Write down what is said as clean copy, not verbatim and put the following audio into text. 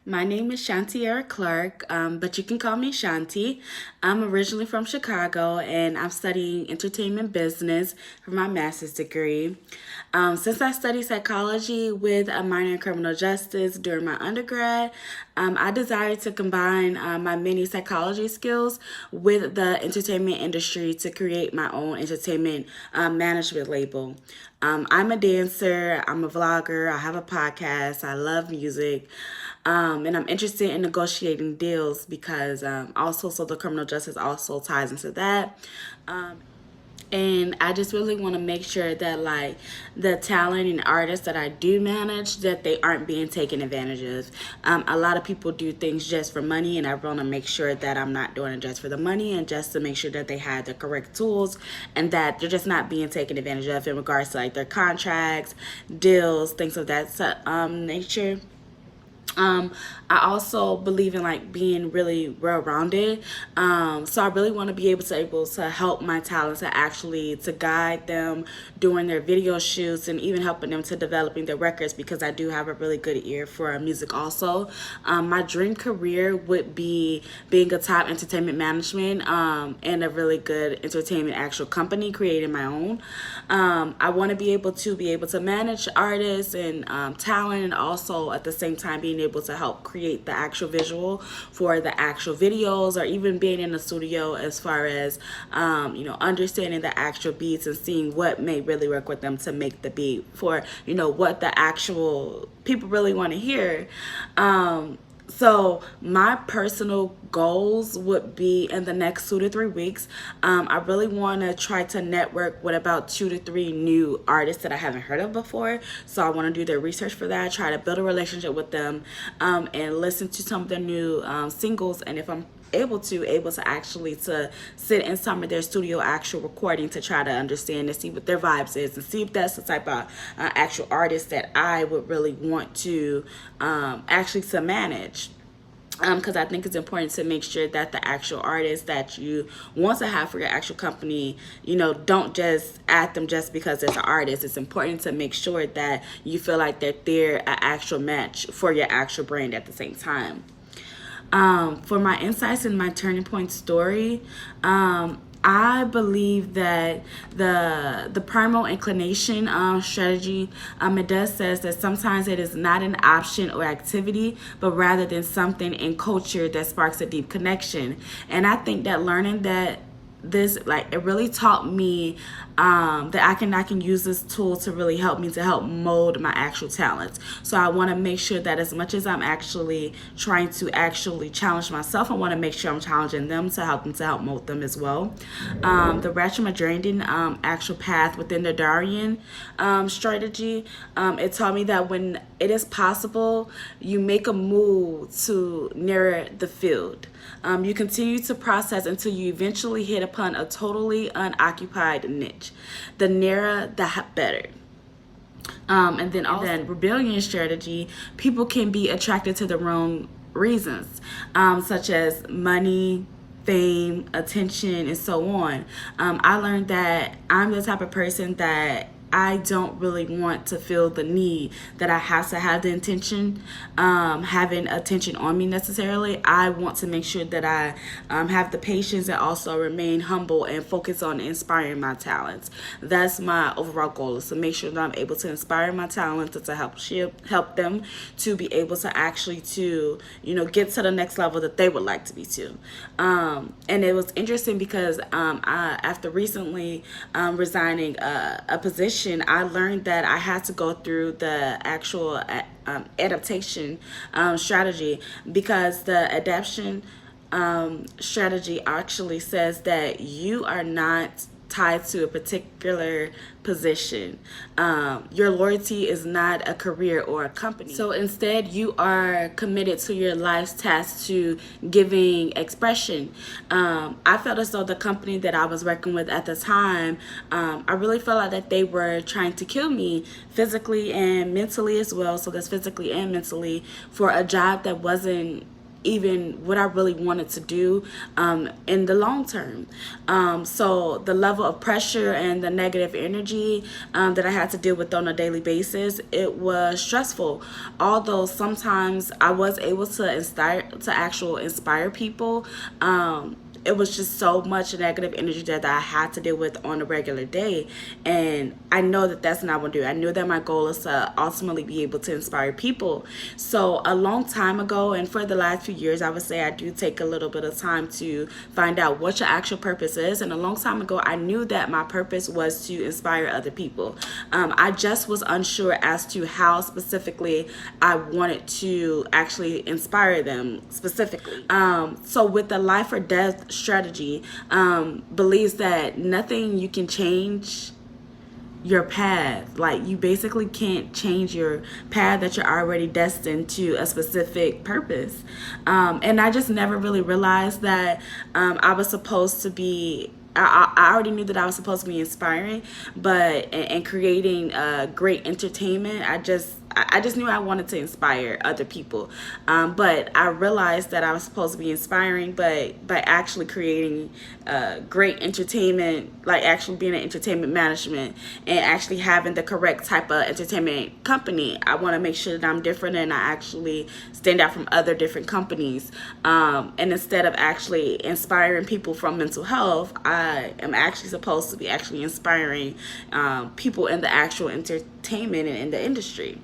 My name is Shan'Tiera Clark, but you can call me Shanti. I'm originally from Chicago and I'm studying entertainment business for my master's degree. Since I studied psychology with a minor in criminal justice during my undergrad, I decided to combine my many psychology skills with the entertainment industry to create my own entertainment management label. I'm a dancer, I'm a vlogger, I have a podcast, I love music. And I'm interested in negotiating deals because also, so the criminal justice also ties into that. And I just really want to make sure that like the talent and artists that I do manage, that they aren't being taken advantage of. A lot of people do things just for money, and I want to make sure that I'm not doing it just for the money, and just to make sure that they have the correct tools and that they're just not being taken advantage of in regards to like their contracts, deals, things of that nature. um I also believe in like being really well-rounded. So I really want to be able to help my talents to actually to guide them during their video shoots and even helping them to developing their records, because I do have a really good ear for music also. My dream career would be being a top entertainment management and a really good entertainment actual company, creating my own. I want to be able to manage artists and talent, and also at the same time being able to help create the actual visual for the actual videos, or even being in the studio as far as understanding the actual beats and seeing what may really work with them to make the beat for what the actual people really want to hear. So my personal goals would be in the next 2 to 3 weeks. I really want to try to network with about 2 to 3 new artists that I haven't heard of before. So I want to do their research for that, try to build a relationship with them, and listen to some of their new singles. And if I'm able to actually to sit in some of their studio actual recording to try to understand and see what their vibes is, and see if that's the type of actual artist that I would really want to actually to manage. Because I think it's important to make sure that the actual artists that you want to have for your actual company, don't just add them just because it's an artist. It's important to make sure that you feel like that they're an actual match for your actual brand at the same time. For my insights and my turning point story, I believe that the primal inclination strategy, it does says that sometimes it is not an option or activity, but rather than something in culture that sparks a deep connection. And I think that learning that this, like, it really taught me that I can use this tool to really help me to help mold my actual talents. So I want to make sure that as much as I'm actually trying to actually challenge myself, I want to make sure I'm challenging them to help them to help mold them as well. The retrograde actual path within the Darwinian strategy, it taught me that when it is possible, you make a move to narrow the field. You continue to process until you eventually hit upon a totally unoccupied niche. The narrower, the better. And then rebellion strategy, people can be attracted to the wrong reasons, such as money, fame, attention, and so on. I learned that I'm the type of person that I don't really want to feel the need that I have to have the intention, having attention on me necessarily. I want to make sure that I have the patience and also remain humble and focus on inspiring my talents. That's my overall goal, is to make sure that I'm able to inspire my talents and to help them to be able to actually to get to the next level that they would like to be to. And it was interesting because after recently resigning a position, I learned that I had to go through the actual adaptation strategy, because the adaptation strategy actually says that you are not tied to a particular position. Your loyalty is not a career or a company. So instead, you are committed to your life's task to giving expression. I felt as though the company that I was working with at the time, I really felt like that they were trying to kill me physically and mentally as well. So that's physically and mentally, for a job that wasn't even what I really wanted to do in the long term. So the level of pressure and the negative energy that I had to deal with on a daily basis, it was stressful. Although sometimes I was able to inspire people. It was just so much negative energy that I had to deal with on a regular day. And I know that that's not what I do. I knew that my goal is to ultimately be able to inspire people. So a long time ago, and for the last few years, I would say I do take a little bit of time to find out what your actual purpose is. And a long time ago, I knew that my purpose was to inspire other people. I just was unsure as to how specifically I wanted to actually inspire them specifically. So with the life or death strategy, believes that nothing you can change your path. Like, you basically can't change your path that you're already destined to a specific purpose. And I just never really realized that I was supposed to be I already knew that I was supposed to be inspiring, but and creating great entertainment. I just knew I wanted to inspire other people. But I realized that I was supposed to be inspiring, but by actually creating great entertainment, like actually being an entertainment management and actually having the correct type of entertainment company. I want to make sure that I'm different and I actually stand out from other different companies. And instead of actually inspiring people from mental health, I am actually supposed to be actually inspiring people in the actual entertainment and in the industry.